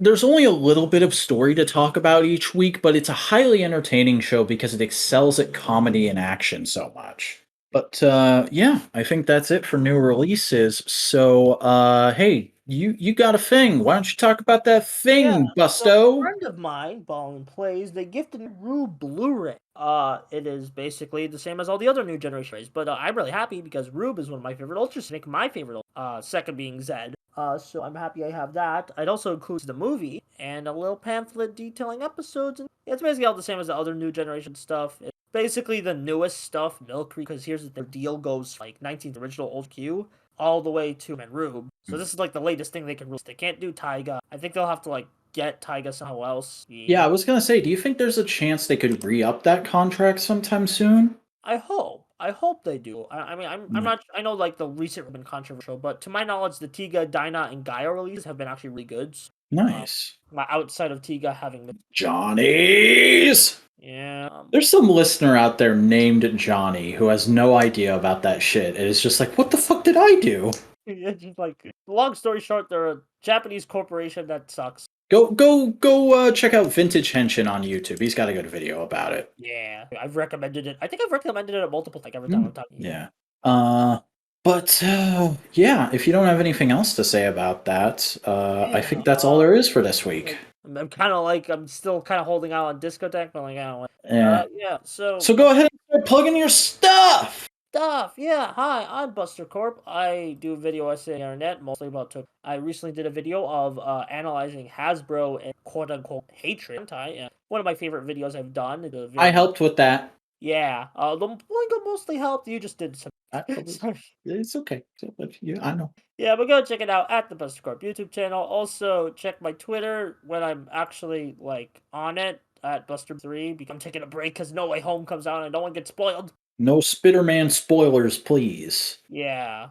there's only a little bit of story to talk about each week, but it's a highly entertaining show because it excels at comedy and action so much. But yeah, I think that's it for new releases. So hey, you got a thing. Why don't you talk about that thing, Busto? So a friend of mine, Ballin Plays, they gifted me Rube Blu-ray. It is basically the same as all the other new generation rays, but I'm really happy because Rube is one of my favorite Ultrasonic, my favorite, second being Zed. So I'm happy I have that. It also includes the movie and a little pamphlet detailing episodes, and it's basically all the same as the other new generation stuff. It's basically the newest stuff, Milk Creek, because here's the deal goes like 19th original Old Q all the way to Rube. So this is like the latest thing they can release. They can't do Taiga. I think they'll have to like get Taiga somehow else. Yeah, I was gonna say, do you think there's a chance they could re-up that contract sometime soon? I hope they do. I mean, I'm not. I know like the recent have been controversial, but to my knowledge, the Tiga, Dyna, and Gaia releases have been actually really good. Nice. Outside of Tiga having the Johnny's. Yeah. There's some listener out there named Johnny who has no idea about that shit. It is just like, what the fuck did I do? It's just like, long story short, they're a Japanese corporation that sucks. Go check out Vintage Henshin on YouTube. He's got a good video about it. Yeah, I've recommended it. I think I've recommended it at multiple like every time I'm talking. Yeah. But yeah, if you don't have anything else to say about that, I think that's all there is for this week. I'm kind of like, I'm still kind of holding out on Discotheque, but like, I don't Yeah. yeah, so go ahead and start plugging your stuff! Yeah, hi, I'm Buster Corp. I do video essay on the internet, mostly about I recently did a video of analyzing Hasbro and quote-unquote hatred. One of my favorite videos I've done. I helped with that. Yeah, the Boingo mostly helped. You just did some. It's okay. Yeah, I know. Yeah, but go check it out at the Buster Corp YouTube channel. Also, check my Twitter when I'm actually like on it at Buster3 because I'm taking a break because No Way Home comes out and I don't want to get spoiled. No Spider-Man spoilers, please. Yeah,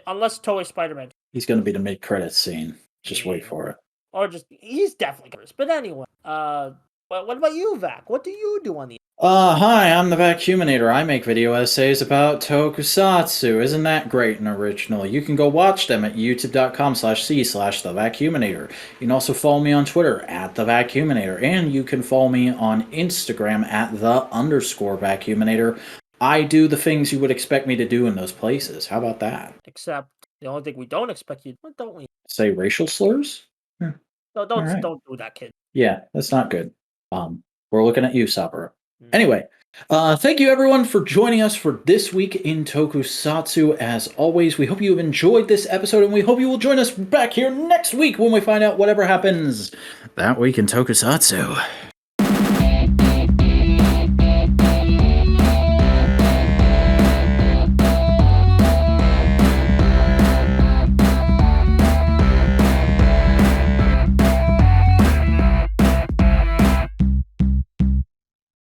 unless Toei Spider-Man. He's gonna be the mid-credits scene. Just wait for it. Or he's definitely cursed. But anyway, what about you, Vac? What do you do on the? Hi, I'm the Vacuuminator. I make video essays about tokusatsu. Isn't that great and original? You can go watch them at youtube.com/c/thevacuuminator. You can also follow me on Twitter at the Vacuuminator, and you can follow me on Instagram at _Vacuuminator. I do the things you would expect me to do in those places. How about that? Except the only thing we don't expect you, don't we? Say racial slurs? No, don't do that, kid. Yeah, that's not good. We're looking at you, Saburo. Anyway, thank you everyone for joining us for this week in Tokusatsu. As always, we hope you have enjoyed this episode, and we hope you will join us back here next week when we find out whatever happens that week in Tokusatsu.